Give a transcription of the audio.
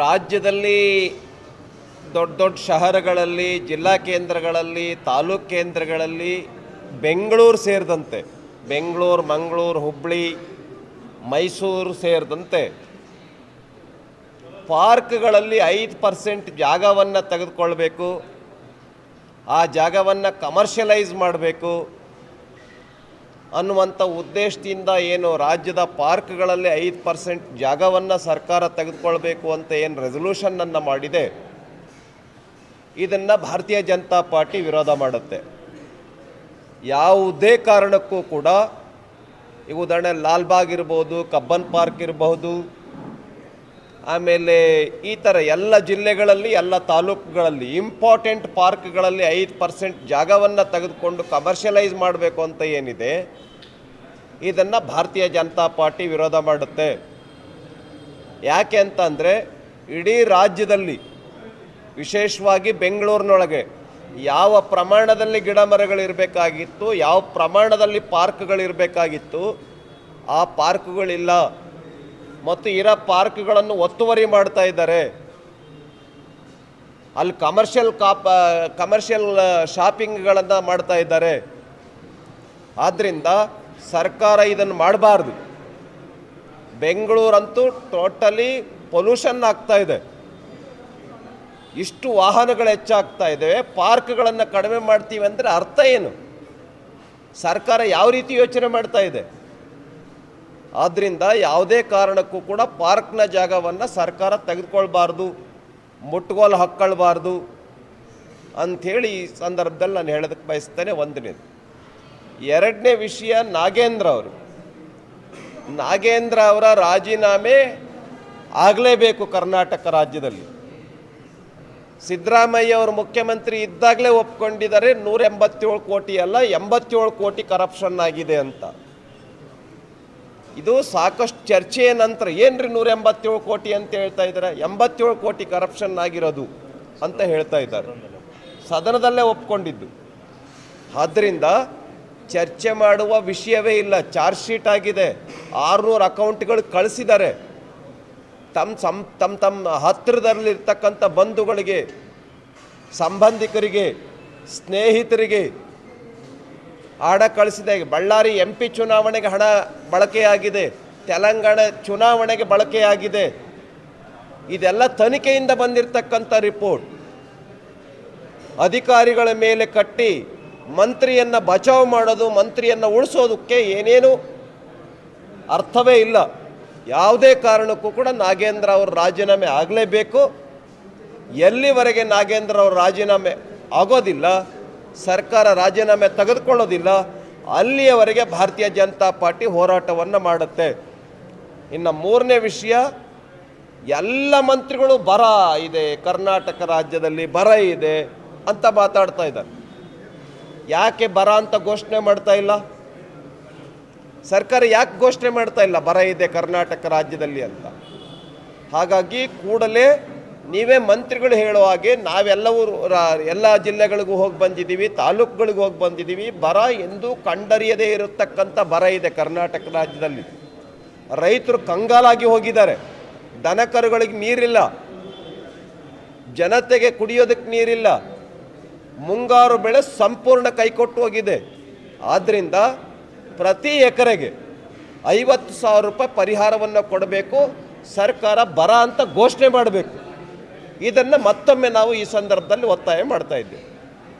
ರಾಜ್ಯದಲ್ಲಿ ದೊಡ್ಡ ದೊಡ್ಡ ಶಹರಗಳಲ್ಲಿ, ಜಿಲ್ಲಾ ಕೇಂದ್ರಗಳಲ್ಲಿ, ತಾಲೂಕು ಕೇಂದ್ರಗಳಲ್ಲಿ, ಬೆಂಗಳೂರು ಸೇರಿದಂತೆ ಬೆಂಗಳೂರು, ಮಂಗಳೂರು, ಹುಬ್ಬಳ್ಳಿ, ಮೈಸೂರು ಸೇರಿದಂತೆ ಪಾರ್ಕ್ಗಳಲ್ಲಿ 5% ಜಾಗವನ್ನು ತೆಗೆದುಕೊಳ್ಬೇಕು, ಆ ಜಾಗವನ್ನು ಕಮರ್ಷಿಯಲೈಸ್ ಮಾಡಬೇಕು ಅನ್ನುವಂಥ ಉದ್ದೇಶದಿಂದ ಏನು ರಾಜ್ಯದ ಪಾರ್ಕ್ಗಳಲ್ಲಿ 5% ಜಾಗವನ್ನು ಸರ್ಕಾರ ತೆಗೆದುಕೊಳ್ಬೇಕು ಅಂತ ಏನು ರೆಸಲ್ಯೂಷನನ್ನು ಮಾಡಿದೆ, ಇದನ್ನು ಭಾರತೀಯ ಜನತಾ ಪಾರ್ಟಿ ವಿರೋಧ ಮಾಡುತ್ತೆ. ಯಾವುದೇ ಕಾರಣಕ್ಕೂ ಕೂಡ ಈಗ ಉದಾಹರಣೆ ಲಾಲ್ಬಾಗ್ ಇರ್ಬೋದು, ಕಬ್ಬನ್ ಪಾರ್ಕ್ ಇರಬಹುದು, ಆಮೇಲೆ ಈ ಥರ ಎಲ್ಲ ಜಿಲ್ಲೆಗಳಲ್ಲಿ, ಎಲ್ಲ ತಾಲೂಕುಗಳಲ್ಲಿ ಇಂಪಾರ್ಟೆಂಟ್ ಪಾರ್ಕ್ಗಳಲ್ಲಿ 5% ಜಾಗವನ್ನು ತೆಗೆದುಕೊಂಡು ಕಮರ್ಷಿಯಲೈಸ್ ಮಾಡಬೇಕು ಅಂತ ಏನಿದೆ, ಇದನ್ನು ಭಾರತೀಯ ಜನತಾ ಪಾರ್ಟಿ ವಿರೋಧ ಮಾಡುತ್ತೆ. ಯಾಕೆ ಅಂತಂದರೆ ಇಡೀ ರಾಜ್ಯದಲ್ಲಿ, ವಿಶೇಷವಾಗಿ ಬೆಂಗಳೂರಿನೊಳಗೆ ಯಾವ ಪ್ರಮಾಣದಲ್ಲಿ ಗಿಡ ಮರಗಳಿರಬೇಕಾಗಿತ್ತು, ಯಾವ ಪ್ರಮಾಣದಲ್ಲಿ ಪಾರ್ಕ್ಗಳಿರಬೇಕಾಗಿತ್ತು, ಆ ಪಾರ್ಕ್ಗಳಿಲ್ಲ. ಮತ್ತು ಇರೋ ಪಾರ್ಕ್ಗಳನ್ನು ಒತ್ತುವರಿ ಮಾಡ್ತಾ ಇದ್ದಾರೆ. ಅಲ್ಲಿ ಕಮರ್ಷಿಯಲ್ ಶಾಪಿಂಗ್ಗಳನ್ನು ಮಾಡ್ತಾ ಇದ್ದಾರೆ. ಆದ್ದರಿಂದ ಸರ್ಕಾರ ಇದನ್ನು ಮಾಡಬಾರ್ದು. ಬೆಂಗಳೂರಂತೂ ಟೋಟಲಿ ಪೊಲ್ಯೂಷನ್ ಆಗ್ತಾ ಇದೆ. ಇಷ್ಟು ವಾಹನಗಳು ಹೆಚ್ಚಾಗ್ತಾ ಇದ್ದಾವೆ, ಪಾರ್ಕ್ಗಳನ್ನು ಕಡಿಮೆ ಮಾಡ್ತೀವಿ ಅಂದರೆ ಅರ್ಥ ಏನು? ಸರ್ಕಾರ ಯಾವ ರೀತಿ ಯೋಚನೆ ಮಾಡ್ತಾ ಇದೆ? ಆದ್ದರಿಂದ ಯಾವುದೇ ಕಾರಣಕ್ಕೂ ಕೂಡ ಪಾರ್ಕ್ನ ಜಾಗವನ್ನು ಸರ್ಕಾರ ತೆಗೆದುಕೊಳ್ಬಾರ್ದು, ಮುಟ್ಟುಗೋಲು ಹಾಕ್ಕೊಳ್ಬಾರ್ದು ಅಂಥೇಳಿ ಈ ಸಂದರ್ಭದಲ್ಲಿ ನಾನು ಹೇಳೋದಕ್ಕೆ ಬಯಸ್ತೇನೆ. ಒಂದನೇದು. ಎರಡನೇ ವಿಷಯ, ನಾಗೇಂದ್ರ ಅವರ ರಾಜೀನಾಮೆ ಆಗಲೇಬೇಕು ಕರ್ನಾಟಕ ರಾಜ್ಯದಲ್ಲಿ. ಸಿದ್ದರಾಮಯ್ಯ ಅವರು ಮುಖ್ಯಮಂತ್ರಿ ಇದ್ದಾಗಲೇ ಒಪ್ಕೊಂಡಿದ್ದಾರೆ 187 ಕೋಟಿ ಅಲ್ಲ 87 ಕೋಟಿ ಕರಪ್ಷನ್ ಆಗಿದೆ ಅಂತ. ಇದು ಸಾಕಷ್ಟು ಚರ್ಚೆಯ ನಂತರ ಏನ್ರಿ 187 ಕೋಟಿ ಅಂತ ಹೇಳ್ತಾ ಇದ್ದಾರೆ, 87 ಕೋಟಿ ಕರಪ್ಷನ್ ಆಗಿರೋದು ಅಂತ ಹೇಳ್ತಾ ಇದ್ದಾರೆ. ಸದನದಲ್ಲೇ ಒಪ್ಕೊಂಡಿದ್ದು. ಆದ್ದರಿಂದ ಚರ್ಚೆ ಮಾಡುವ ವಿಷಯವೇ ಇಲ್ಲ. ಚಾರ್ಜ್ ಶೀಟ್ ಆಗಿದೆ, 600 ಅಕೌಂಟ್ಗಳು ಕಳಿಸಿದ್ದಾರೆ. ತಮ್ಮ ಹತ್ತಿರದಲ್ಲಿರ್ತಕ್ಕಂಥ ಬಂಧುಗಳಿಗೆ, ಸಂಬಂಧಿಕರಿಗೆ, ಸ್ನೇಹಿತರಿಗೆ ಹಣ ಕಳಿಸಿದೆ. ಬಳ್ಳಾರಿ MP ಚುನಾವಣೆಗೆ ಹಣ ಬಳಕೆಯಾಗಿದೆ, ತೆಲಂಗಾಣ ಚುನಾವಣೆಗೆ ಬಳಕೆಯಾಗಿದೆ. ಇದೆಲ್ಲ ತನಿಖೆಯಿಂದ ಬಂದಿರತಕ್ಕಂಥ ರಿಪೋರ್ಟ್. ಅಧಿಕಾರಿಗಳ ಮೇಲೆ ಕಟ್ಟಿ ಮಂತ್ರಿಯನ್ನು ಬಚಾವ್ ಮಾಡೋದು, ಮಂತ್ರಿಯನ್ನು ಉಳಿಸೋದಕ್ಕೆ ಏನೇನು ಅರ್ಥವೇ ಇಲ್ಲ. ಯಾವುದೇ ಕಾರಣಕ್ಕೂ ಕೂಡ ನಾಗೇಂದ್ರ ಅವರು ರಾಜೀನಾಮೆ ಆಗಲೇಬೇಕು. ಎಲ್ಲಿವರೆಗೆ ನಾಗೇಂದ್ರ ಅವರು ರಾಜೀನಾಮೆ ಆಗೋದಿಲ್ಲ, ಸರ್ಕಾರ ರಾಜೀನಾಮೆ ತೆಗೆದುಕೊಳ್ಳೋದಿಲ್ಲ, ಅಲ್ಲಿಯವರೆಗೆ ಭಾರತೀಯ ಜನತಾ ಪಾರ್ಟಿ ಹೋರಾಟವನ್ನು ಮಾಡುತ್ತೆ. ಇನ್ನು ಮೂರನೇ ವಿಷಯ, ಎಲ್ಲ ಮಂತ್ರಿಗಳು ಬರ ಇದೆ, ಕರ್ನಾಟಕ ರಾಜ್ಯದಲ್ಲಿ ಬರ ಇದೆ ಅಂತ ಮಾತಾಡ್ತಾ ಇದ್ದಾರೆ. ಯಾಕೆ ಬರ ಅಂತ ಘೋಷಣೆ ಮಾಡ್ತಾ ಇಲ್ಲ? ಸರ್ಕಾರ ಯಾಕೆ ಘೋಷಣೆ ಮಾಡ್ತಾ ಇಲ್ಲ ಬರ ಇದೆ ಕರ್ನಾಟಕ ರಾಜ್ಯದಲ್ಲಿ ಅಂತ? ಹಾಗಾಗಿ ಕೂಡಲೇ ನೀವೇ ಮಂತ್ರಿಗಳು ಹೇಳೋ ಹಾಗೆ ನಾವೆಲ್ಲವೂ ಎಲ್ಲ ಜಿಲ್ಲೆಗಳಿಗೂ ಹೋಗಿ ಬಂದಿದ್ದೀವಿ, ತಾಲೂಕುಗಳಿಗೂ ಹೋಗಿ ಬಂದಿದ್ದೀವಿ. ಬರ ಎಂದು ಕಂಡರಿಯದೇ ಇರತಕ್ಕಂಥ ಬರ ಇದೆ ಕರ್ನಾಟಕ ರಾಜ್ಯದಲ್ಲಿ. ರೈತರು ಕಂಗಾಲಾಗಿ ಹೋಗಿದ್ದಾರೆ. ದನ ಕರುಗಳಿಗೆ ನೀರಿಲ್ಲ, ಜನತೆಗೆ ಕುಡಿಯೋದಕ್ಕೆ ನೀರಿಲ್ಲ, ಮುಂಗಾರು ಬೆಳೆ ಸಂಪೂರ್ಣ ಕೈಕೊಟ್ಟು ಹೋಗಿದೆ. ಆದ್ದರಿಂದ ಪ್ರತಿ ಎಕರೆಗೆ 50,000 ರೂಪಾಯಿ ಪರಿಹಾರವನ್ನು ಕೊಡಬೇಕು, ಸರ್ಕಾರ ಬರ ಅಂತ ಘೋಷಣೆ ಮಾಡಬೇಕು. ಇದನ್ನು ಮತ್ತೊಮ್ಮೆ ನಾವು ಈ ಸಂದರ್ಭದಲ್ಲಿ ಒತ್ತಾಯ ಮಾಡ್ತಾ ಇದ್ದೇವೆ.